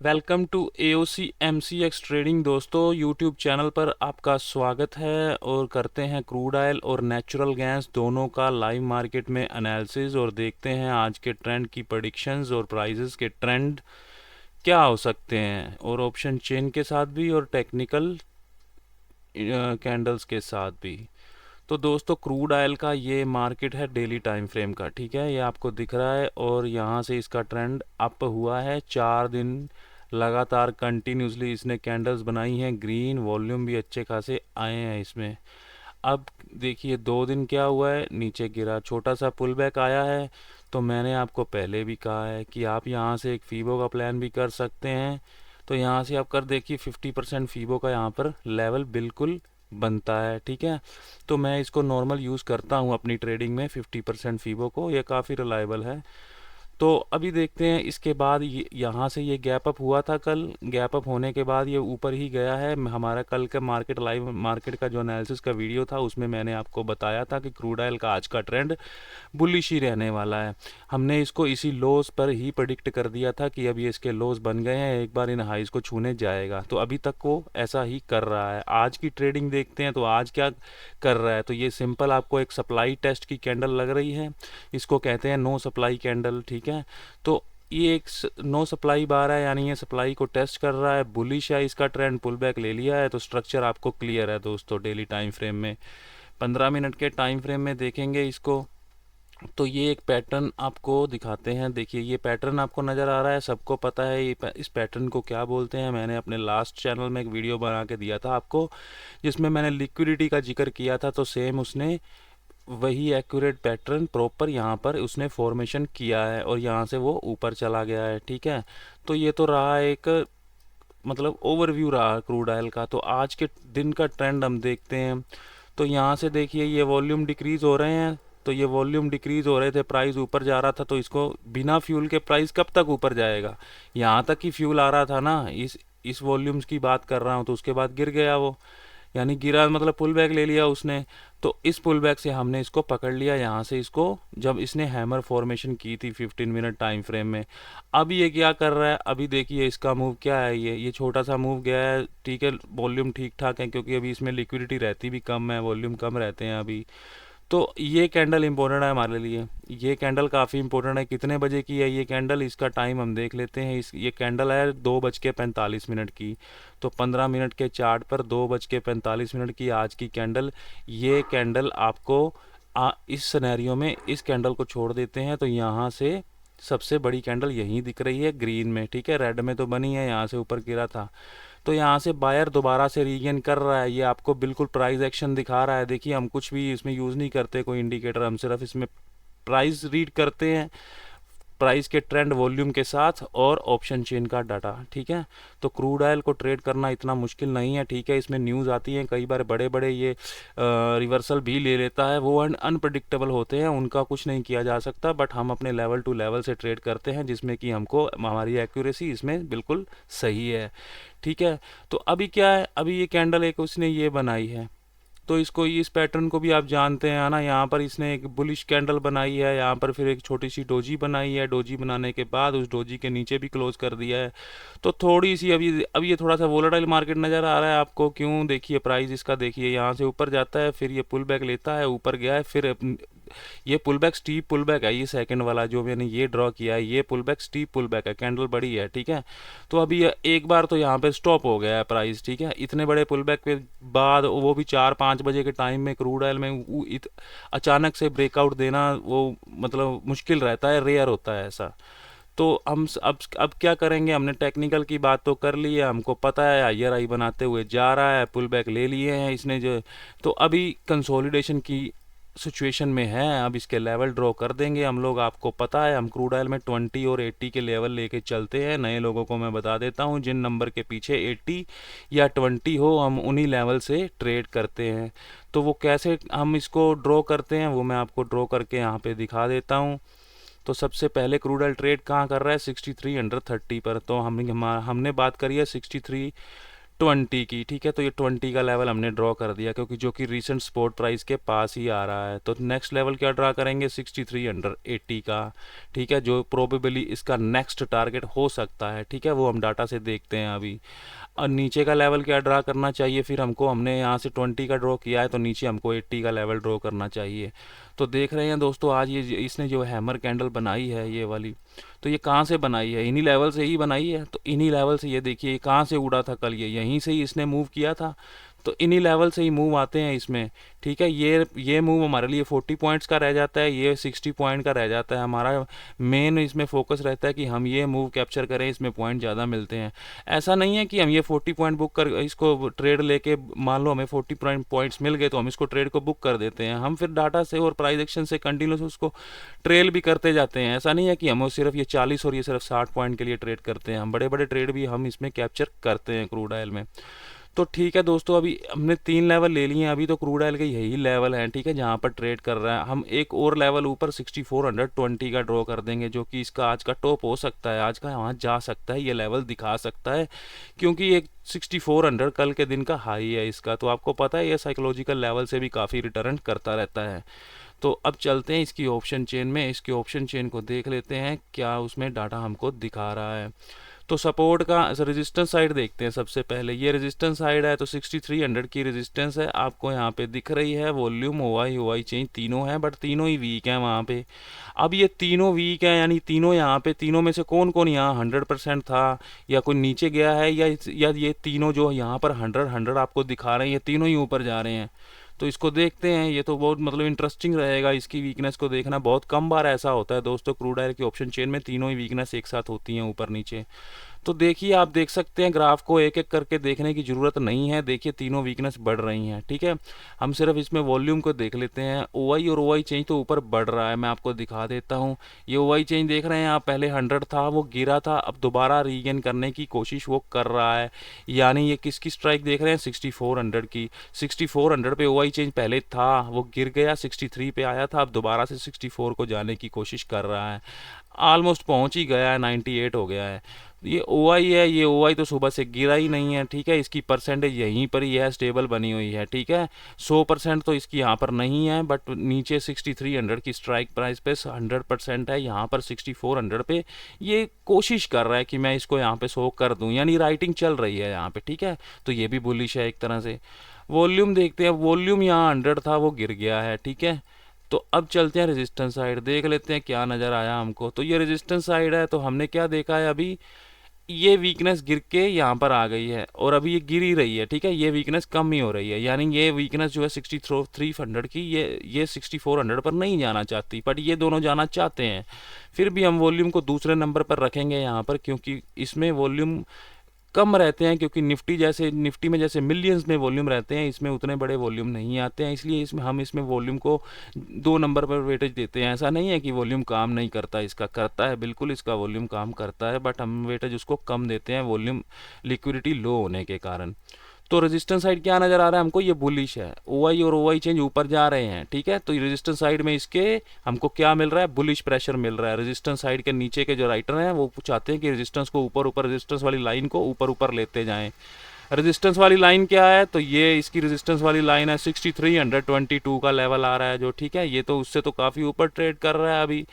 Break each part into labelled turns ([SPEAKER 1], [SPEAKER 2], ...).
[SPEAKER 1] Welcome to AOC MCX ट्रेडिंग। दोस्तों YouTube channel पर आपका स्वागत है और करते हैं क्रूड ऑयल और नेचुरल गैस दोनों का लाइव मार्केट में एनालिसिस और देखते हैं आज के ट्रेंड की प्रेडिक्शंस और प्राइसेस के ट्रेंड क्या हो सकते हैं, और ऑप्शन चेन के साथ भी और टेक्निकल कैंडल्स के साथ भी। तो दोस्तों क्रूड ऑयल का ये मार्केट है डेली टाइम फ्रेम का, ठीक है, ये आपको दिख रहा है और यहाँ से इसका ट्रेंड अप हुआ है 4 दिन लगातार कंटिन्यूसली इसने कैंडल्स बनाई हैं। ग्रीन वॉल्यूम भी अच्छे खासे आए हैं इसमें। अब देखिए 2 दिन क्या हुआ है, नीचे गिरा, छोटा सा पुल बैक आया है। तो मैंने आपको पहले भी कहा है कि आप यहाँ से एक फीबो का प्लान भी कर सकते हैं। तो यहाँ से आप कर देखिए 50% फीबो का यहाँ पर लेवल बिल्कुल बनता है, ठीक है। तो मैं इसको नॉर्मल यूज़ करता हूँ अपनी ट्रेडिंग में 50% फीबो को, ये काफ़ी रिलायबल है। तो अभी देखते हैं इसके बाद यहाँ से ये गैप अप हुआ था कल, गैप अप होने के बाद ये ऊपर ही गया है। हमारा कल का मार्केट लाइव मार्केट का जो एनालिसिस का वीडियो था उसमें मैंने आपको बताया था कि क्रूड ऑयल का आज का ट्रेंड बुलिश ही रहने वाला है। हमने इसको इसी लोस पर ही प्रेडिक्ट कर दिया था कि अब ये इसके लोस बन गए हैं, एक बार इन हाइज को छूने जाएगा। तो अभी तक वो ऐसा ही कर रहा है। आज की ट्रेडिंग देखते हैं तो आज क्या कर रहा है। तो ये सिंपल आपको एक सप्लाई टेस्ट की कैंडल लग रही है, इसको कहते हैं नो सप्लाई कैंडल, ठीक है। तो ये एक नो सप्लाई बार है, यानी ये सप्लाई को टेस्ट कर रहा है, बुलिश है, इसका ट्रेंड पुल बैक ले लिया है। तो स्ट्रक्चर आपको क्लियर है दोस्तों डेली टाइम फ्रेम में। 15 मिनट के टाइम फ्रेम में देखेंगे इसको तो ये एक पैटर्न आपको दिखाते हैं। देखिए ये पैटर्न आपको नज़र आ रहा है, सबको पता है इस पैटर्न को क्या बोलते हैं। मैंने अपने लास्ट चैनल में एक वीडियो बना के दिया था आपको, जिसमें मैंने लिक्विडिटी का जिक्र किया था। तो सेम उसने वही एक्यूरेट पैटर्न प्रॉपर यहाँ पर उसने फॉर्मेशन किया है और यहाँ से वो ऊपर चला गया है, ठीक है। तो ये तो रहा एक मतलब ओवरव्यू रहा क्रूड ऑयल का। तो आज के दिन का ट्रेंड हम देखते हैं। तो यहाँ से देखिए ये वॉल्यूम डिक्रीज़ हो रहे हैं, तो ये वॉल्यूम डिक्रीज़ हो रहे थे, प्राइस ऊपर जा रहा था। तो इसको बिना फ्यूल के प्राइस कब तक ऊपर जाएगा, यहाँ तक ही फ्यूल आ रहा था ना, इस वॉल्यूम्स की बात कर रहा हूँ। तो उसके बाद गिर गया वो, यानी गिरा मतलब पुल बैक ले लिया उसने। तो इस पुल बैक से हमने इसको पकड़ लिया यहाँ से, इसको जब इसने हैमर फॉर्मेशन की थी 15 मिनट टाइम फ्रेम में। अब ये क्या कर रहा है, अभी देखिए इसका मूव क्या है, ये छोटा सा मूव गया है, ठीक है। वॉल्यूम ठीक ठाक है क्योंकि अभी इसमें लिक्विडिटी रहती भी कम है, वॉल्यूम कम रहते हैं अभी। तो ये कैंडल इंपॉर्टेंट है हमारे लिए, ये कैंडल काफ़ी इंपॉर्टेंट है। कितने बजे की है ये कैंडल, इसका टाइम हम देख लेते हैं। ये कैंडल है 2:45 की। तो 15 मिनट के चार्ट पर 2:45 की आज की कैंडल। ये कैंडल आपको इस सिनेरियो में इस कैंडल को छोड़ देते हैं तो यहाँ से सबसे बड़ी कैंडल यहीं दिख रही है ग्रीन में, ठीक है। रेड में तो बनी है, यहाँ से ऊपर गिरा था। तो यहाँ से बायर दोबारा से रीगेन कर रहा है, ये आपको बिल्कुल प्राइस एक्शन दिखा रहा है। देखिए हम कुछ भी इसमें यूज़ नहीं करते कोई इंडिकेटर, हम सिर्फ इसमें प्राइस रीड करते हैं, प्राइस के ट्रेंड वॉल्यूम के साथ और ऑप्शन चेन का डाटा, ठीक है। तो क्रूड ऑयल को ट्रेड करना इतना मुश्किल नहीं है, ठीक है। इसमें न्यूज़ आती हैं कई बार, बड़े बड़े ये रिवर्सल भी ले लेता है, वो अनप्रडिक्टेबल होते हैं, उनका कुछ नहीं किया जा सकता। बट हम अपने लेवल टू लेवल से ट्रेड करते हैं जिसमें कि हमको हमारी एक्यूरेसी इसमें बिल्कुल सही है, ठीक है। तो अभी क्या है, अभी ये कैंडल एक उसने ये बनाई है, तो इसको इस पैटर्न को भी आप जानते हैं ना। यहाँ पर इसने एक बुलिश कैंडल बनाई है, यहाँ पर फिर एक छोटी सी डोजी बनाई है, डोजी बनाने के बाद उस डोजी के नीचे भी क्लोज कर दिया है। तो थोड़ी सी अभी ये थोड़ा सा वोलेटाइल मार्केट नज़र आ रहा है आपको। क्यों, देखिए प्राइस इसका देखिए यहाँ से ऊपर जाता है, फिर ये पुल बैक लेता है, ऊपर गया है, फिर ये pull back steep pull back है। ये सेकंड वाला जो मैंने ये ड्रॉ किया है, ये pull back steep pull back है, कैंडल बड़ी है, ठीक है। तो अभी एक बार तो यहाँ पे स्टॉप हो गया है प्राइस, ठीक है। इतने बड़े पुल बैक के बाद, वो भी 4-5 बजे के टाइम में क्रूड ऑयल में अचानक से ब्रेकआउट देना वो मतलब मुश्किल रहता है, रेयर होता है ऐसा। तो हम अब क्या करेंगे, हमने टेक्निकल की बात तो कर ली है, हमको पता है हायर हाई बनाते हुए जा रहा है, पुल बैक ले लिए हैं इसने जो। तो अभी कंसोलिडेशन की सिचुएशन में है, अब इसके लेवल ड्रॉ कर देंगे हम लोग। आपको पता है हम क्रूड ऑयल में 20 और 80 के लेवल लेके चलते हैं। नए लोगों को मैं बता देता हूँ, जिन नंबर के पीछे 80 या 20 हो, हम उन्हीं लेवल से ट्रेड करते हैं। तो वो कैसे हम इसको ड्रॉ करते हैं वो मैं आपको ड्रॉ करके यहाँ पे दिखा देता हूँ। तो सबसे पहले क्रूड ऑयल ट्रेड कहाँ कर रहा है, 63 अंडर 30 पर। तो हमने बात करी है 63 20 की, ठीक है। तो ये 20 का लेवल हमने ड्रॉ कर दिया, क्योंकि जो कि रिसेंट स्पॉट प्राइस के पास ही आ रहा है। तो नेक्स्ट लेवल क्या ड्रा करेंगे, 6380 का, ठीक है, जो प्रोबेबली इसका नेक्स्ट टारगेट हो सकता है, ठीक है। वो हम डाटा से देखते हैं अभी। और नीचे का लेवल क्या ड्रा करना चाहिए फिर हमको, हमने यहाँ से 20 का ड्रॉ किया है, तो नीचे हमको 80 का लेवल ड्रॉ करना चाहिए। तो देख रहे हैं दोस्तों, आज ये इसने जो हैमर कैंडल बनाई है ये वाली, तो ये कहाँ से बनाई है, इन्हीं लेवल से ही बनाई है। तो इन्हीं लेवल से, ये देखिए कहाँ से उड़ा था कल, ये यहीं से ही इसने मूव किया था। तो इन्हीं लेवल से ही मूव आते हैं इसमें, ठीक है। ये मूव हमारे लिए 40 पॉइंट्स का रह जाता है, ये 60 पॉइंट का रह जाता है। हमारा मेन इसमें फोकस रहता है कि हम ये मूव कैप्चर करें, इसमें पॉइंट ज़्यादा मिलते हैं। ऐसा नहीं है कि हम ये 40 पॉइंट बुक कर इसको ट्रेड लेके, मान लो हमें 40 पॉइंट्स मिल गए तो हम इसको ट्रेड को बुक कर देते हैं। हम फिर डाटा से और प्राइस एक्शन से कंटिन्यूस उसको ट्रेल भी करते जाते हैं। ऐसा नहीं है कि हम सिर्फ ये 40 और ये सिर्फ 60 पॉइंट के लिए ट्रेड करते हैं, हम बड़े बड़े ट्रेड भी हम इसमें कैप्चर करते हैं क्रूड ऑयल में। तो ठीक है दोस्तों, अभी हमने 3 लेवल ले लिए हैं, अभी तो क्रूड ऑयल के यही लेवल हैं, ठीक है, जहाँ पर ट्रेड कर रहा है। हम एक और लेवल ऊपर 6420 का ड्रॉ कर देंगे, जो कि इसका आज का टॉप हो सकता है, आज का वहाँ जा सकता है, ये लेवल दिखा सकता है, क्योंकि एक 6400 कल के दिन का हाई है इसका। तो आपको पता है ये साइकोलॉजिकल लेवल से भी काफ़ी रिटर्न करता रहता है। तो अब चलते हैं इसकी ऑप्शन चेन में, इसकी ऑप्शन चेन को देख लेते हैं क्या उसमें डाटा हमको दिखा रहा है। तो सपोर्ट का रेजिस्टेंस साइड देखते हैं सबसे पहले। ये रेजिस्टेंस साइड है, तो 6300 की रेजिस्टेंस है, आपको यहाँ पे दिख रही है। वॉल्यूम ओवाई चेंज तीनों है, बट तीनों ही वीक हैं वहाँ पे। अब ये तीनों वीक हैं, यानी तीनों यहाँ पे, तीनों में से कौन कौन यहाँ 100% था, या कोई नीचे गया है, या ये तीनों जो यहाँ पर 100 आपको दिखा रहे हैं, ये तीनों ही ऊपर जा रहे हैं। तो इसको देखते हैं, ये तो बहुत मतलब इंटरेस्टिंग रहेगा, इसकी वीकनेस को देखना। बहुत कम बार ऐसा होता है दोस्तों क्रूड ऑयल की ऑप्शन चेन में तीनों ही वीकनेस एक साथ होती हैं ऊपर नीचे। तो देखिए, आप देख सकते हैं ग्राफ को एक एक करके देखने की ज़रूरत नहीं है। देखिए तीनों वीकनेस बढ़ रही हैं, ठीक है। हम सिर्फ इसमें वॉल्यूम को देख लेते हैं। ओवाई और ओवाई चेंज तो ऊपर बढ़ रहा है, मैं आपको दिखा देता हूँ। ये ओवाई चेंज देख रहे हैं आप, पहले 100 था, वो गिरा था, अब दोबारा रीगेन करने की कोशिश वो कर रहा है। यानी ये किसकी स्ट्राइक देख रहे हैं, 6400 की। 6400 पे ओवाई चेंज पहले था, वो गिर गया, 63 पे आया था, अब दोबारा से 64 को जाने की कोशिश कर रहा है। ऑलमोस्ट पहुंच ही गया है, 98 हो गया है। ये ओआई है, ये ओआई तो सुबह से गिरा ही नहीं है, ठीक है। इसकी परसेंटेज यहीं पर ही है, स्टेबल बनी हुई है, ठीक है। 100% तो इसकी यहाँ पर नहीं है, बट नीचे 6300 की स्ट्राइक प्राइस पे 100% है। यहाँ पर 6400 पे ये कोशिश कर रहा है कि मैं इसको यहाँ पे शो कर दूँ, यानी राइटिंग चल रही है यहाँ पे, ठीक है। तो ये भी बुलिश है एक तरह से। वॉल्यूम देखते हैं, वॉल्यूम यहाँ 100 था, वो गिर गया है, ठीक है। तो अब चलते हैं रेजिस्टेंस साइड, देख लेते हैं क्या नज़र आया हमको। तो ये रेजिस्टेंस साइड है, तो हमने क्या देखा है, अभी ये वीकनेस गिर के यहाँ पर आ गई है, और अभी ये गिर ही रही है, ठीक है। ये वीकनेस कम ही हो रही है, यानी ये वीकनेस जो है 6300 की, ये 6400 पर नहीं जाना चाहती, बट ये दोनों जाना चाहते हैं। फिर भी हम वॉल्यूम को दूसरे नंबर पर रखेंगे यहाँ पर, क्योंकि इसमें वॉल्यूम कम रहते हैं, क्योंकि निफ्टी में जैसे मिलियंस में वॉल्यूम रहते हैं, इसमें उतने बड़े वॉल्यूम नहीं आते हैं, इसलिए हम इसमें वॉल्यूम को 2 नंबर पर वेटेज देते हैं। ऐसा नहीं है कि वॉल्यूम काम नहीं करता, इसका करता है, बिल्कुल इसका वॉल्यूम काम करता है, बट हम वेटेज उसको कम देते हैं वॉल्यूम लिक्विडिटी लो होने के कारण। तो रेजिस्टेंस साइड क्या नज़र आ रहा है हमको, ये बुलिश है। ओआई और ओआई चेंज ऊपर जा रहे हैं, ठीक है। तो रेजिस्टेंस साइड में इसके हमको क्या मिल रहा है, बुलिश प्रेशर मिल रहा है। रेजिस्टेंस साइड के नीचे के जो राइटर हैं वो चाहते हैं कि रेजिस्टेंस को ऊपर रेजिस्टेंस वाली लाइन को ऊपर लेते जाएं। रेजिस्टेंस वाली लाइन क्या है, तो ये इसकी रेजिस्टेंस वाली लाइन है, 6322 का लेवल आ रहा है जो, ठीक है। ये तो उससे तो काफ़ी ऊपर ट्रेड कर रहा है अभी।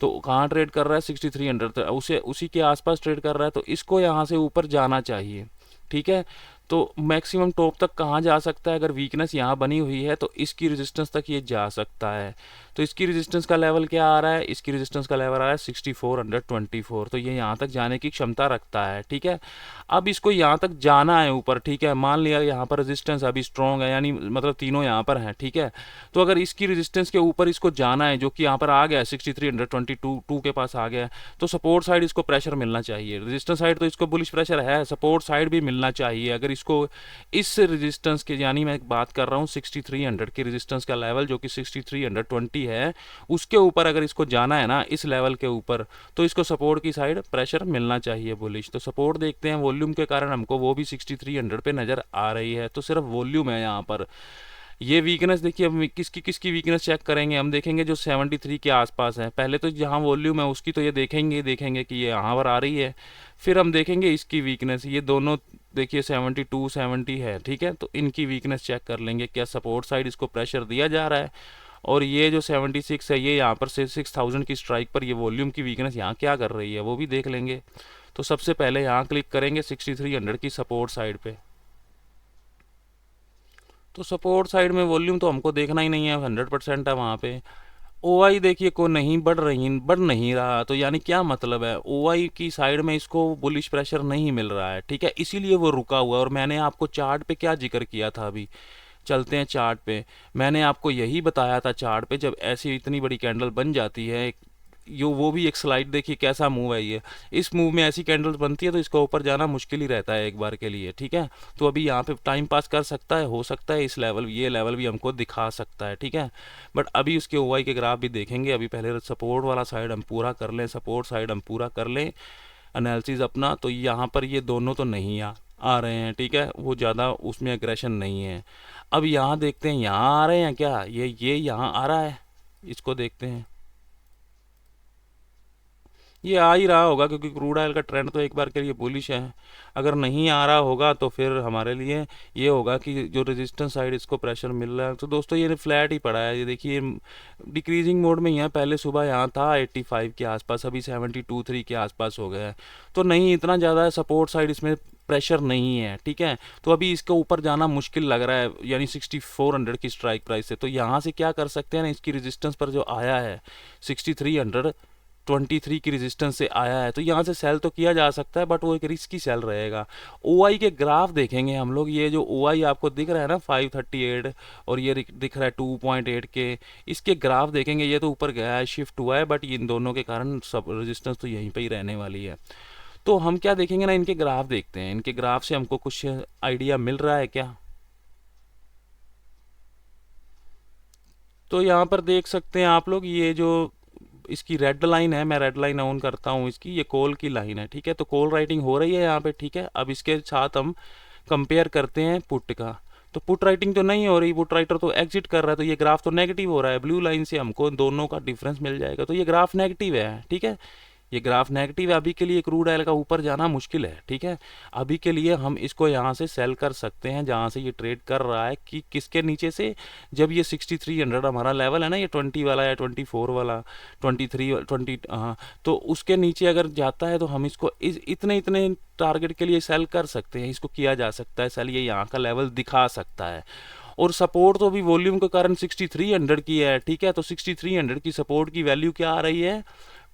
[SPEAKER 1] तो कहाँ ट्रेड कर रहा है, 6300, उसी के आसपास ट्रेड कर रहा है। तो इसको यहाँ से ऊपर जाना चाहिए, ठीक है। तो मैक्सिमम टॉप तक कहाँ जा सकता है, अगर वीकनेस यहाँ बनी हुई है तो इसकी रेजिस्टेंस तक ये जा सकता है। तो इसकी रेजिस्टेंस का लेवल क्या आ रहा है, इसकी रेजिस्टेंस का लेवल आ रहा है 6424। तो ये यहाँ तक जाने की क्षमता रखता है, ठीक है। अब इसको यहाँ तक जाना है ऊपर, ठीक है। मान लिया यहाँ पर रेजिस्टेंस अभी स्ट्रॉन्ग है, यानी मतलब तीनों यहाँ पर हैं, ठीक है। तो अगर इसकी रेजिस्टेंस के ऊपर इसको जाना है, जो कि यहाँ पर आ गया है 6322 के पास आ गया है, तो सपोर्ट साइड इसको प्रेशर मिलना चाहिए। रेजिस्टेंस साइड तो इसको बुलिश प्रेशर है, सपोर्ट साइड भी मिलना चाहिए। अगर इसको इस रेजिस्टेंस के, यानी मैं बात कर रहा हूँ 6300 के रेजिस्टेंस का लेवल, जो कि 6320 है, उसके ऊपर अगर इसको जाना है ना, इस लेवल के ऊपर, तो इसको सपोर्ट की साइड प्रेशर मिलना चाहिए बुलिश। तो सपोर्ट देखते हैं, वॉल्यूम के कारण हमको वो भी 6300 पे नज़र आ रही है। तो सिर्फ वॉल्यूम है यहाँ पर। ये वीकनेस देखिए, हम किसकी वीकनेस चेक करेंगे, हम देखेंगे जो 73 के आसपास है। पहले तो जहाँ वॉल्यूम है उसकी तो ये देखेंगे कि ये यहाँ पर आ रही है, फिर हम देखेंगे इसकी वीकनेस। ये दोनों देखिए 72 70 है, ठीक है। तो इनकी वीकनेस चेक कर लेंगे, क्या सपोर्ट साइड इसको प्रेशर दिया जा रहा है। और ये जो 76 है, ये यहाँ पर से 6000 की स्ट्राइक पर ये वॉल्यूम की वीकनेस यहाँ क्या कर रही है वो भी देख लेंगे। तो सबसे पहले यहाँ क्लिक करेंगे 6300 की सपोर्ट साइड पे। तो सपोर्ट साइड में वॉल्यूम तो हमको देखना ही नहीं है, 100% है वहाँ पे। ओआई देखिए को नहीं बढ़ नहीं रहा, तो यानी क्या मतलब है, ओआई की साइड में इसको बुलिश प्रेशर नहीं मिल रहा है, ठीक है, इसीलिए वो रुका हुआ है। और मैंने आपको चार्ट पे क्या जिक्र किया था, अभी चलते हैं चार्ट पे। मैंने आपको यही बताया था चार्ट पे, जब ऐसी इतनी बड़ी कैंडल बन जाती है, यो वो भी एक स्लाइड देखिए कैसा मूव है ये। इस मूव में ऐसी कैंडल्स बनती है तो इसको ऊपर जाना मुश्किल ही रहता है एक बार के लिए, ठीक है। तो अभी यहाँ पे टाइम पास कर सकता है, हो सकता है इस लेवल, ये लेवल भी हमको दिखा सकता है, ठीक है। बट अभी उसके ओआई के ग्राफ भी देखेंगे। अभी पहले सपोर्ट वाला साइड हम पूरा कर लें, सपोर्ट साइड हम पूरा कर लें एनालिसिस अपना। तो यहाँ पर ये दोनों तो नहीं आ रहे हैं, ठीक है, वो ज़्यादा उसमें एग्रेशन नहीं है। अब यहाँ देखते हैं, यहाँ आ रहे हैं क्या, ये यहाँ आ रहा है, इसको देखते हैं। ये आ ही रहा होगा क्योंकि क्रूड ऑयल का ट्रेंड तो एक बार के लिए बुलिश है। अगर नहीं आ रहा होगा तो फिर हमारे लिए ये होगा कि जो रेजिस्टेंस साइड इसको प्रेशर मिल रहा है। तो दोस्तों ये फ्लैट ही पड़ा है, ये देखिए डिक्रीजिंग मोड में ही है। पहले सुबह यहाँ था 85 के आसपास, अभी 72-3 के आसपास हो गया है। तो नहीं इतना ज़्यादा सपोर्ट साइड इसमें प्रेशर नहीं है, ठीक है। तो अभी इसके ऊपर जाना मुश्किल लग रहा है, यानी 6400 की स्ट्राइक प्राइस से। तो यहाँ से क्या कर सकते हैं ना, इसकी रेजिस्टेंस पर जो आया है 6323 की रेजिस्टेंस से आया है, तो यहाँ से सेल तो किया जा सकता है, बट वो एक रिस्की सेल रहेगा। ओआई के ग्राफ देखेंगे हम लोग। ये जो ओआई आपको दिख रहा है ना 538, और ये दिख रहा है 2.8 के, इसके ग्राफ देखेंगे। ये तो ऊपर गया है, शिफ्ट हुआ है, बट इन दोनों के कारण सब रेजिस्टेंस तो यहीं पर ही रहने वाली है। तो हम क्या देखेंगे ना, इनके ग्राफ देखते हैं। इनके ग्राफ से हमको कुछ आइडिया मिल रहा है क्या। तो यहाँ पर देख सकते हैं आप लोग, ये जो इसकी रेड लाइन है, मैं रेड लाइन ऑन करता हूँ इसकी, ये कॉल की लाइन है, ठीक है। तो कॉल राइटिंग हो रही है यहाँ पे, ठीक है। अब इसके साथ हम कंपेयर करते हैं पुट का। तो पुट राइटिंग तो नहीं हो रही, पुट राइटर तो एग्जिट कर रहा है, तो ये ग्राफ तो नेगेटिव हो रहा है। ब्लू लाइन से हमको दोनों का डिफरेंस मिल जाएगा, तो ये ग्राफ नेगेटिव है, ठीक है। ये ग्राफ नेगेटिव है, अभी के लिए क्रूड ऑयल का ऊपर जाना मुश्किल है, ठीक है। अभी के लिए हम इसको यहाँ से सेल कर सकते हैं, जहाँ से ये ट्रेड कर रहा है, कि किसके नीचे से, जब ये 6300 हमारा लेवल है ना, ये 20 वाला या 24 वाला, 23 20, हाँ, तो उसके नीचे अगर जाता है तो हम इसको इतने इतने टारगेट के लिए सेल कर सकते हैं। इसको किया जा सकता है सेल, ये यहाँ का लेवल दिखा सकता है। और सपोर्ट तो अभी वॉल्यूम के कारण 6300 की है, ठीक है। तो 6300 की सपोर्ट की वैल्यू क्या आ रही है,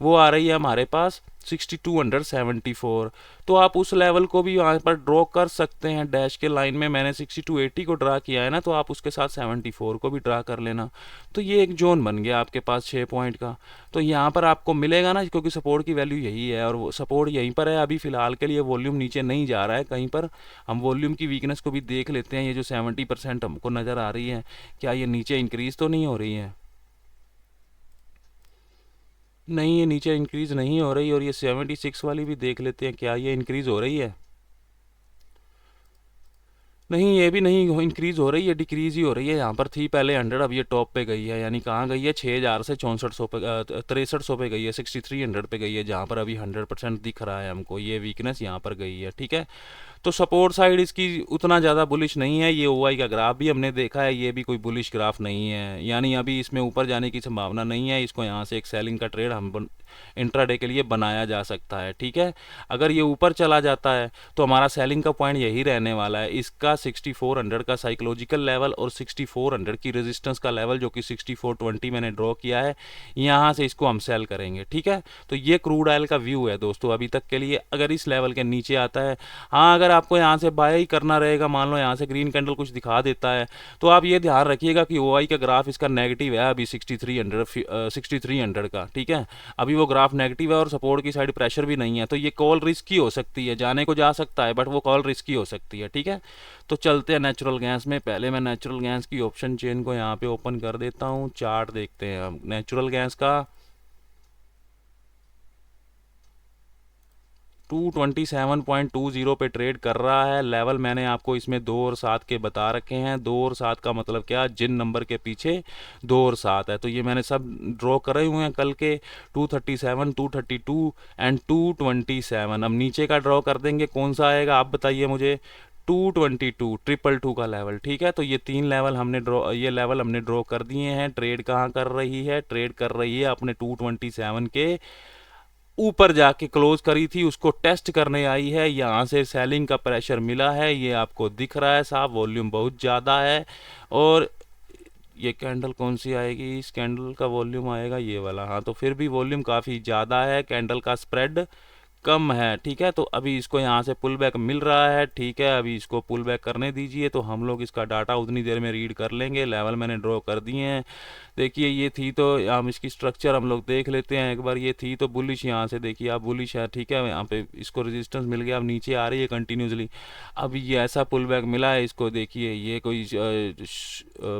[SPEAKER 1] वो आ रही है हमारे पास 6274। तो आप उस लेवल को भी वहाँ पर ड्रॉ कर सकते हैं। डैश के लाइन में मैंने 6280 को ड्रा किया है ना, तो आप उसके साथ 74 को भी ड्रा कर लेना। तो ये एक जोन बन गया आपके पास 6 पॉइंट का। तो यहाँ पर आपको मिलेगा ना, क्योंकि सपोर्ट की वैल्यू यही है और वो सपोर्ट यहीं पर है। अभी फ़िलहाल के लिए वॉल्यूम नीचे नहीं जा रहा है कहीं पर। हम वॉल्यूम की वीकनेस को भी देख लेते हैं। ये जो 70% हमको नज़र आ रही है, क्या ये नीचे इंक्रीज़ तो नहीं हो रही है। नहीं, ये नीचे इंक्रीज़ नहीं हो रही। और ये 76 वाली भी देख लेते हैं, क्या ये इंक्रीज़ हो रही है। नहीं, ये भी नहीं इंक्रीज़ हो रही है, डिक्रीज़ ही हो रही है। यहाँ पर थी पहले 100, अब ये टॉप पे गई है, यानी कहाँ गई है, 6000 से 6400 पे 6300 पे गई है, 6300 पे गई है, जहाँ पर अभी 100% दिख रहा है हमको। ये वीकनेस यहाँ पर गई है, ठीक है। तो सपोर्ट साइड इसकी उतना ज़्यादा बुलिश नहीं है। ये ओआई का ग्राफ भी हमने देखा है, ये भी कोई बुलिश ग्राफ नहीं है, यानी अभी इसमें ऊपर जाने की संभावना नहीं है। इसको यहाँ से एक सेलिंग का ट्रेड हम इंट्राडे के लिए बनाया जा सकता है, ठीक है। अगर ये ऊपर चला जाता है तो हमारा सेलिंग का पॉइंट यही रहने वाला है, इसका 6400 का साइकोलॉजिकल लेवल और 6400 की रेजिस्टेंस का लेवल, जो कि 6420 मैंने ड्रॉ किया है। यहाँ से इसको हम सेल करेंगे, ठीक है। तो ये क्रूड ऑयल का व्यू है दोस्तों अभी तक के लिए। अगर इस लेवल के नीचे आता है, हाँ, अगर आपको यहाँ से बाय ही करना रहेगा, मान लो यहाँ से ग्रीन कैंडल कुछ दिखा देता है, तो आप ये ध्यान रखिएगा कि ओआई का ग्राफ इसका नेगेटिव है अभी 6300 का, ठीक है। अभी वो ग्राफ नेगेटिव है और सपोर्ट की साइड प्रेशर भी नहीं है, तो ये कॉल रिस्की हो सकती है। जाने को जा सकता है, बट वो कॉल रिस्की हो सकती है, ठीक है। तो चलते हैं नेचुरल गैस में। पहले मैं नेचुरल गैस की ऑप्शन चेन को यहाँ पे ओपन कर देता हूँ। चार्ट देखते हैं हम नेचुरल गैस का। 227.20 पे ट्रेड कर रहा है। लेवल मैंने आपको इसमें 2 और 7 के बता रखे हैं। 2 और 7 का मतलब क्या, जिन नंबर के पीछे 2 और 7 है, तो ये मैंने सब ड्रॉ करे हुए हैं कल के। 237, 232 एंड 227। अब नीचे का ड्रॉ कर देंगे, कौन सा आएगा आप बताइए मुझे। 222, 222 का लेवल, ठीक है। तो ये 3 लेवल हमने ड्रॉ कर दिए हैं। ट्रेड कहाँ कर रही है, ट्रेड कर रही है अपने 227 के ऊपर जाके क्लोज करी थी, उसको टेस्ट करने आई है। यहाँ से सेलिंग का प्रेशर मिला है, ये आपको दिख रहा है साहब। वॉल्यूम बहुत ज़्यादा है। और ये कैंडल कौन सी आएगी, इस कैंडल का वॉल्यूम आएगा ये वाला। हाँ, तो फिर भी वॉल्यूम काफ़ी ज़्यादा है, कैंडल का स्प्रेड कम है, ठीक है। तो अभी इसको यहाँ से पुल बैक मिल रहा है, ठीक है। अभी इसको पुल बैक करने दीजिए, तो हम लोग इसका डाटा उतनी देर में रीड कर लेंगे। लेवल मैंने ड्रॉ कर दिए हैं। देखिए ये थी, तो हम इसकी स्ट्रक्चर हम लोग देख लेते हैं एक बार। ये थी तो बुलिश, यहाँ से देखिए आप बुलिश है, ठीक है। यहाँ पे इसको रेजिस्टेंस मिल गया, अब नीचे आ रही है कंटिन्यूसली। अब ये ऐसा पुल बैक मिला है इसको, देखिए ये कोई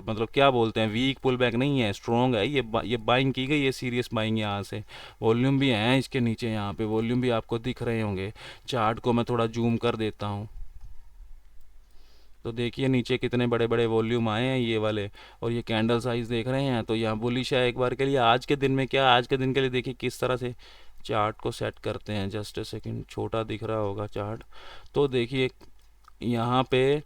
[SPEAKER 1] मतलब क्या बोलते हैं, वीक पुल बैक नहीं है, स्ट्रॉन्ग है। ये बाइंग की गई, ये सीरियस बाइंग यहाँ से। वॉल्यूम भी है इसके नीचे, यहाँ पे वॉल्यूम भी आपको दिख रहे होंगे। चार्ट को मैं थोड़ा जूम कर देता हूँ, तो देखिए नीचे कितने बड़े बड़े वॉल्यूम आए हैं ये वाले। और ये कैंडल साइज देख रहे हैं, तो यहाँ बुलिश है एक बार के लिए। आज के दिन में क्या, आज के दिन के लिए देखिए किस तरह से चार्ट को सेट करते हैं। जस्ट अ सेकंड, छोटा दिख रहा होगा चार्ट। तो देखिए यहाँ पे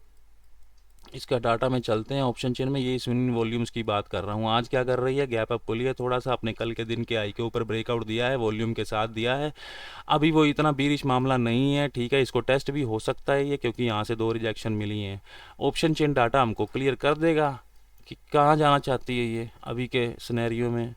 [SPEAKER 1] इसका डाटा में चलते हैं ऑप्शन चेन में। ये स्विंग वॉल्यूम्स की बात कर रहा हूँ। आज क्या कर रही है, गैप अप खुली है थोड़ा सा, अपने कल के दिन के आई के ऊपर ब्रेकआउट दिया है, वॉल्यूम के साथ दिया है। अभी वो इतना बीरिश मामला नहीं है, ठीक है। इसको टेस्ट भी हो सकता है ये, क्योंकि यहाँ से 2 रिजेक्शन मिली हैं। ऑप्शन चेन डाटा हमको क्लियर कर देगा कि कहाँ जाना चाहती है ये अभी के सिनेरियो में।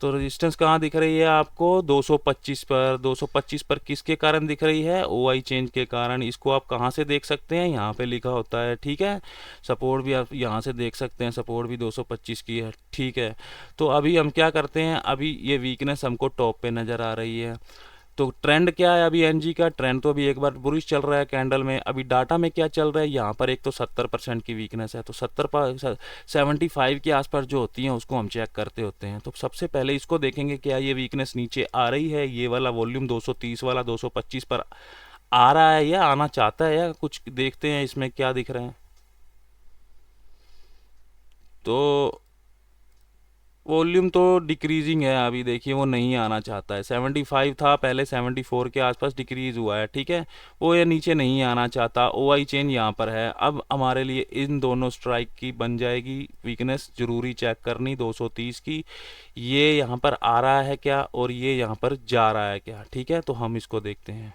[SPEAKER 1] तो रेजिस्टेंस कहाँ दिख रही है आपको, 225 पर। 225 पर किसके कारण दिख रही है, ओआई चेंज के कारण। इसको आप कहाँ से देख सकते हैं, यहाँ पे लिखा होता है, ठीक है। सपोर्ट भी आप यहाँ से देख सकते हैं, सपोर्ट भी 225 की है, ठीक है। तो अभी हम क्या करते हैं, अभी ये वीकनेस हमको टॉप पे नज़र आ रही है। तो ट्रेंड क्या है अभी एनजी का, ट्रेंड तो अभी एक बार बुलिश चल रहा है कैंडल में। अभी डाटा में क्या चल रहा है, यहाँ पर एक तो 70% की वीकनेस है, तो 75 के आसपास जो होती हैं उसको हम चेक करते होते हैं। तो सबसे पहले इसको देखेंगे क्या ये वीकनेस नीचे आ रही है। ये वाला वॉल्यूम 230 वाला 225 पर आ रहा है या आना चाहता है, या कुछ देखते हैं इसमें क्या दिख रहे हैं। तो वॉल्यूम तो डिक्रीजिंग है अभी, देखिए वो नहीं आना चाहता है। 75 था पहले, 74 के आसपास डिक्रीज हुआ है, ठीक है। वो ये नीचे नहीं आना चाहता। ओआई चेन यहाँ पर है। अब हमारे लिए इन दोनों स्ट्राइक की बन जाएगी वीकनेस जरूरी चेक करनी, 230 की। ये यहाँ पर आ रहा है क्या, और ये यहाँ पर जा रहा है क्या, ठीक है। तो हम इसको देखते हैं,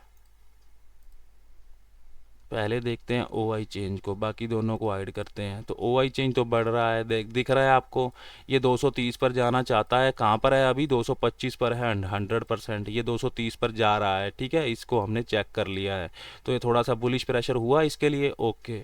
[SPEAKER 1] पहले देखते हैं ओआई चेंज को, बाकी दोनों को हाइड करते हैं। तो ओआई चेंज तो बढ़ रहा है, दिख रहा है आपको। ये 230 पर जाना चाहता है, कहाँ पर है अभी, 225 पर है 100%। ये 230 पर जा रहा है, ठीक है। इसको हमने चेक कर लिया है। तो ये थोड़ा सा बुलिश प्रेशर हुआ इसके लिए, ओके।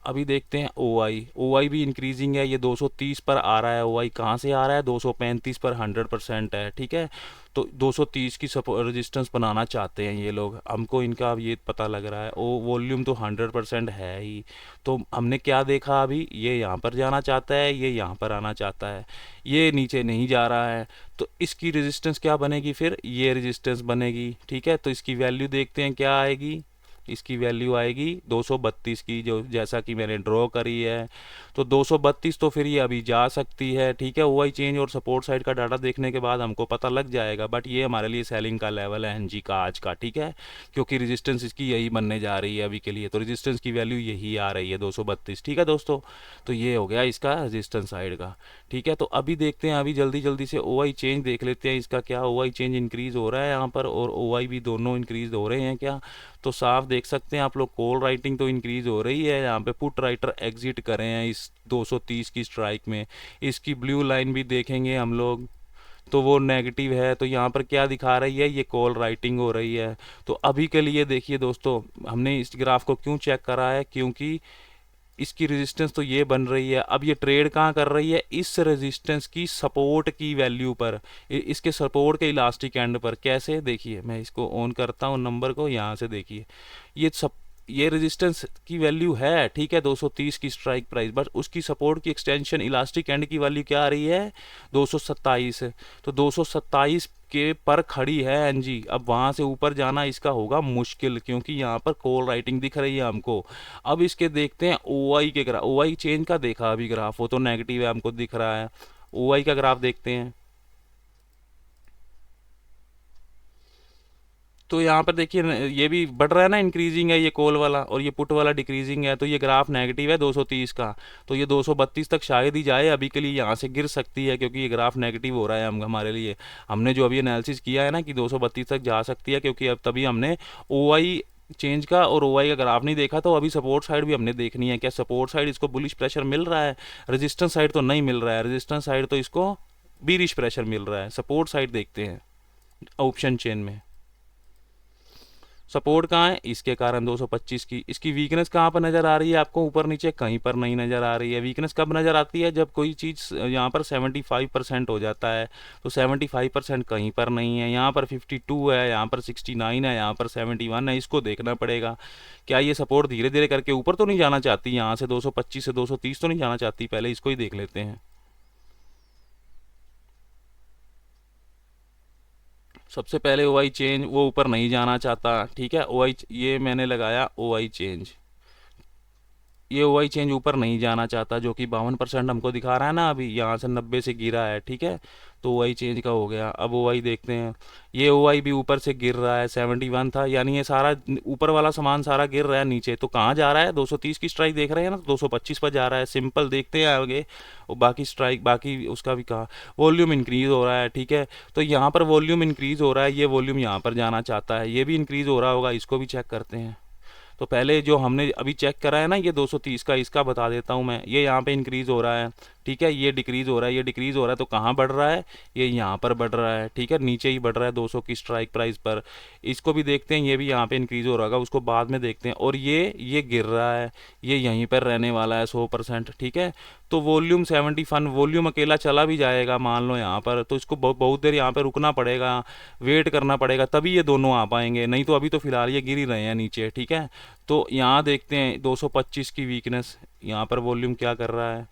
[SPEAKER 1] अभी देखते हैं ओआई। ओआई भी इंक्रीजिंग है, ये 230 पर आ रहा है। ओआई कहाँ से आ रहा है, 235 पर 100% है, ठीक है। तो 230 की रेजिस्टेंस बनाना चाहते हैं ये लोग, हमको इनका अब ये पता लग रहा है। ओ वॉल्यूम तो 100% है ही। तो हमने क्या देखा अभी, ये यहाँ पर जाना चाहता है, ये यहाँ पर आना चाहता है, ये नीचे नहीं जा रहा है। तो इसकी रेजिस्टेंस क्या बनेगी फिर, ये रेजिस्टेंस बनेगी, ठीक है। तो इसकी वैल्यू देखते हैं क्या आएगी। इसकी वैल्यू आएगी 232 की, जो जैसा कि मैंने ड्रॉ करी है। तो 232 तो फिर ये अभी जा सकती है, ठीक है। ओआई चेंज और सपोर्ट साइड का डाटा देखने के बाद हमको पता लग जाएगा, बट ये हमारे लिए सेलिंग का लेवल है एनजी का आज का, ठीक है। क्योंकि रेजिस्टेंस इसकी यही बनने जा रही है अभी के लिए। तो रेजिस्टेंस की वैल्यू यही आ रही है 232, ठीक है दोस्तों। तो ये हो गया इसका रेजिस्टेंस साइड का, ठीक है। तो अभी देखते हैं, अभी जल्दी जल्दी से ओआई चेंज देख लेते हैं इसका क्या। ओआई चेंज इंक्रीज हो रहा है यहाँ पर, और ओआई भी दोनों इंक्रीज हो रहे हैं क्या। तो साफ देख सकते हैं आप लोग, कॉल राइटिंग तो इंक्रीज हो रही है। यहाँ पे पुट राइटर एग्जिट करे हैं इस 230 की स्ट्राइक में। इसकी ब्लू लाइन भी देखेंगे हम लोग, तो वो नेगेटिव है। तो यहाँ पर क्या दिखा रही है, ये कॉल राइटिंग हो रही है। तो अभी के लिए देखिए दोस्तों, हमने इस ग्राफ को क्यों चेक करा है, क्योंकि इसकी रेजिस्टेंस तो ये बन रही है। अब ये ट्रेड कहाँ कर रही है, इस रेजिस्टेंस की सपोर्ट की वैल्यू पर, इसके सपोर्ट के इलास्टिक एंड पर। कैसे, देखिए मैं इसको ऑन करता हूँ नंबर को, यहाँ से देखिए ये सब ये रेजिस्टेंस की वैल्यू है, ठीक है, 230 की स्ट्राइक प्राइस, बट उसकी सपोर्ट की एक्सटेंशन इलास्टिक एंड की वैल्यू क्या आ रही है, 227। तो 227 के पर खड़ी है एनजी। अब वहाँ से ऊपर जाना इसका होगा मुश्किल, क्योंकि यहाँ पर कॉल राइटिंग दिख रही है हमको। अब इसके देखते हैं ओआई के ग्राफ। ओआई चेंज का देखा अभी ग्राफ, वो तो नेगेटिव है हमको दिख रहा है। ओआई का ग्राफ देखते हैं। तो यहाँ पर देखिए ये भी बढ़ रहा है ना, इंक्रीजिंग है ये कॉल वाला, और ये पुट वाला डिक्रीजिंग है। तो ये ग्राफ नेगेटिव है 230 का। तो ये 232 तक शायद ही जाए अभी के लिए, यहाँ से गिर सकती है, क्योंकि ये ग्राफ नेगेटिव हो रहा है हमारे लिए। हमने जो अभी एनालिसिस किया है ना कि 232 तक जा सकती है, क्योंकि अब तभी हमने ओआई चेंज का और ओआई का ग्राफ नहीं देखा। तो अभी सपोर्ट साइड भी हमने देखनी है, क्या सपोर्ट साइड इसको बुलिश प्रेशर मिल रहा है, रेजिस्टेंस साइड तो नहीं मिल रहा है। रेजिस्टेंस साइड तो इसको बीरिश प्रेशर मिल रहा है। सपोर्ट साइड देखते हैं ऑप्शन चेन में। सपोर्ट कहाँ है, इसके कारण 225 की। इसकी वीकनेस कहाँ पर नज़र आ रही है आपको, ऊपर नीचे कहीं पर नहीं नज़र आ रही है। वीकनेस कब नज़र आती है, जब कोई चीज़ यहाँ पर 75% हो जाता है। तो 75% कहीं पर नहीं है। यहाँ पर 52 है, यहाँ पर 69 है, यहाँ पर 71 है। इसको देखना पड़ेगा, क्या ये सपोर्ट धीरे धीरे करके ऊपर तो नहीं जाना चाहती, यहाँ से 225 से 230 तो नहीं जाना चाहती। पहले इसको ही देख लेते हैं। सबसे पहले ओआई चेंज, वो ऊपर नहीं जाना चाहता, ठीक है। ओआई ये मैंने लगाया ओआई चेंज, ये ओआई चेंज ऊपर नहीं जाना चाहता, जो कि 52% हमको दिखा रहा है ना अभी, यहाँ से 90 से गिरा है, ठीक है। तो ओआई चेंज का हो गया। अब ओआई देखते हैं। ये ओआई भी ऊपर से गिर रहा है, 71 था, यानी ये सारा ऊपर वाला सामान सारा गिर रहा है नीचे। तो कहाँ जा रहा है, 230 की स्ट्राइक देख रहे हैं ना, 225 पर जा रहा है। सिंपल देखते हैं आगे, और बाकी स्ट्राइक बाकी उसका भी कहा। वॉल्यूम इंक्रीज हो रहा है, ठीक है। तो यहाँ पर वॉल्यूम इंक्रीज हो रहा है, ये वॉल्यूम यहाँ पर जाना चाहता है, ये भी इंक्रीज हो रहा होगा, इसको भी चेक करते हैं। तो पहले जो हमने अभी चेक करा है ना, ये 230 का, इसका बता देता हूँ मैं। ये यहाँ पे इंक्रीज़ हो रहा है, ठीक है। ये डिक्रीज़ हो रहा है, ये डिक्रीज़ हो रहा है। तो कहाँ बढ़ रहा है, ये यहाँ पर बढ़ रहा है, ठीक है। नीचे ही बढ़ रहा है 200 की स्ट्राइक प्राइस पर। इसको भी देखते हैं, ये भी यहाँ पे इंक्रीज़ हो रहा होगा, उसको बाद में देखते हैं। और ये गिर रहा है, ये यहीं पर रहने वाला है 100%, ठीक है। तो वॉल्यूम 71, वॉल्यूम अकेला चला भी जाएगा मान लो यहाँ पर, तो इसको बहुत देर यहाँ पर रुकना पड़ेगा, वेट करना पड़ेगा, तभी ये दोनों आ पाएंगे। नहीं तो अभी तो फिलहाल ये गिर ही रहे हैं नीचे, ठीक है। तो यहाँ देखते हैं 225 की वीकनेस, यहाँ पर वॉल्यूम क्या कर रहा है।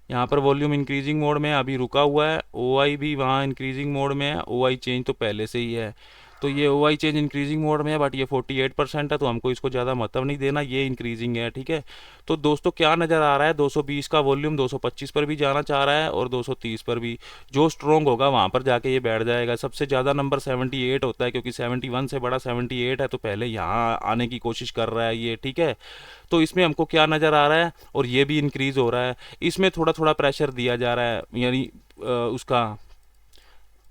[SPEAKER 1] यहाँ पर वॉल्यूम इंक्रीजिंग मोड में अभी रुका हुआ है। ओआई भी वहाँ इंक्रीजिंग मोड में है, ओआई चेंज तो पहले से ही है। तो ये ओआई चेंज इंक्रीजिंग मोड में है, बट ये 48% है, तो हमको इसको ज़्यादा महत्व नहीं देना, ये इंक्रीजिंग है, ठीक है। तो दोस्तों क्या नज़र आ रहा है, 220 का वॉल्यूम 225 पर भी जाना चाह रहा है, और 230 पर भी। जो स्ट्रॉन्ग होगा वहाँ पर जाके ये बैठ जाएगा। सबसे ज़्यादा नंबर 78 होता है, क्योंकि 71 से बड़ा 78 है, तो पहले यहाँ आने की कोशिश कर रहा है ये, ठीक है। तो इसमें हमको क्या नज़र आ रहा है, और ये भी इंक्रीज़ हो रहा है। इसमें थोड़ा थोड़ा प्रेशर दिया जा रहा है, यानी उसका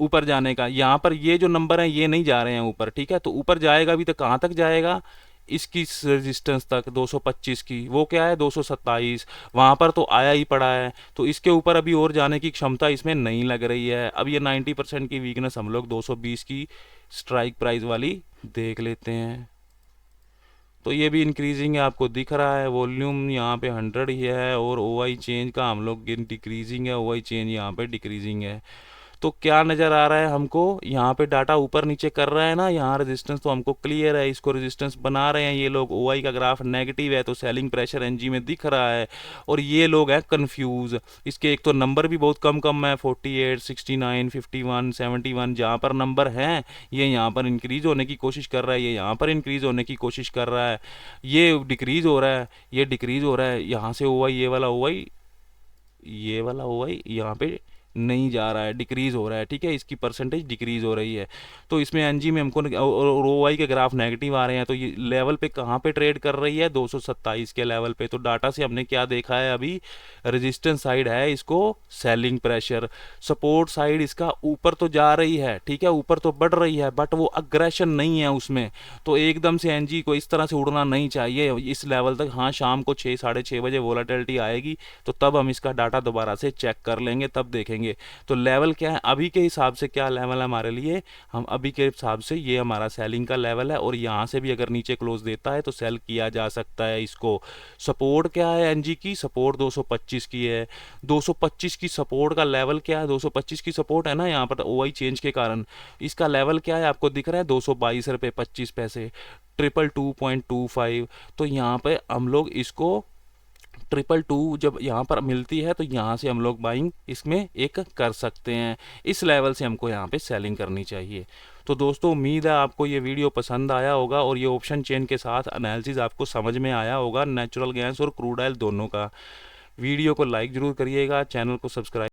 [SPEAKER 1] ऊपर जाने का। यहाँ पर ये जो नंबर हैं ये नहीं जा रहे हैं ऊपर, ठीक है। तो ऊपर जाएगा भी तो कहाँ तक जाएगा, इसकी रेजिस्टेंस तक 225 की। वो क्या है, 227, वहाँ पर तो आया ही पड़ा है। तो इसके ऊपर अभी और जाने की क्षमता इसमें नहीं लग रही है। अब ये 90% की वीकनेस हम लोग 220 की स्ट्राइक प्राइस वाली देख लेते हैं। तो ये भी इंक्रीजिंग है, आपको दिख रहा है। वॉल्यूम यहाँ पे 100 ही है, और ओआई चेंज का हम लोग डिक्रीजिंग है, ओआई चेंज यहाँ पे डिक्रीजिंग है। तो क्या नज़र आ रहा है हमको, यहाँ पे डाटा ऊपर नीचे कर रहा है ना, यहाँ रेजिस्टेंस तो हमको क्लियर है, इसको रेजिस्टेंस बना रहे हैं ये लोग। ओआई का ग्राफ नेगेटिव है, तो सेलिंग प्रेशर एनजी में दिख रहा है, और ये लोग हैं कंफ्यूज। इसके एक तो नंबर भी बहुत कम कम है, 48, 69, 51, 71, जहाँ पर नंबर हैं ये यहाँ पर इंक्रीज होने की कोशिश कर रहा है, ये यहाँ पर इंक्रीज होने की कोशिश कर रहा है, ये डिक्रीज हो रहा है, ये डिक्रीज हो रहा है। यहाँ से ओआई, ये वाला ओआई, ये वाला ओआई यहाँ पे नहीं जा रहा है, डिक्रीज हो रहा है, ठीक है। इसकी परसेंटेज डिक्रीज हो रही है। तो इसमें एनजी में हमको और ओआई के ग्राफ नेगेटिव आ रहे हैं। तो ये लेवल पे कहाँ पे ट्रेड कर रही है, 227 के लेवल पे। तो डाटा से हमने क्या देखा है, अभी रेजिस्टेंस साइड है इसको सेलिंग प्रेशर, सपोर्ट साइड इसका ऊपर तो जा रही है, ठीक है, ऊपर तो बढ़ रही है, बट वो अग्रेशन नहीं है उसमें। तो एकदम से एनजी को इस तरह से उड़ना नहीं चाहिए इस लेवल तक। हाँ, शाम को 6 साढ़े 6 बजे वोलाटिलिटी आएगी, तो तब हम इसका डाटा दोबारा से चेक कर लेंगे, तब देखेंगे देखेंगे। तो लेवल क्या है अभी के हिसाब से, क्या लेवल है हमारे लिए, हम अभी के हिसाब से ये हमारा सेलिंग का लेवल है, और यहाँ से भी अगर नीचे क्लोज देता है तो सेल किया जा सकता है इसको। सपोर्ट क्या है एनजी की, सपोर्ट 225 की है। 225 की सपोर्ट का लेवल क्या है, 225 की सपोर्ट है ना यहाँ पर ओआई चेंज के कारण। इसका लेवल क्या है आपको दिख रहा है, 222 रुपये 25 पैसे, 222.25। तो यहाँ पे हम लोग इसको 222 जब यहाँ पर मिलती है तो यहाँ से हम लोग बाइंग इसमें एक कर सकते हैं। इस लेवल से हमको यहाँ पे सेलिंग करनी चाहिए। तो दोस्तों उम्मीद है आपको ये वीडियो पसंद आया होगा और ये ऑप्शन चेन के साथ एनालिसिस आपको समझ में आया होगा नेचुरल गैस और क्रूड ऑयल दोनों का। वीडियो को लाइक ज़रूर करिएगा, चैनल को सब्सक्राइब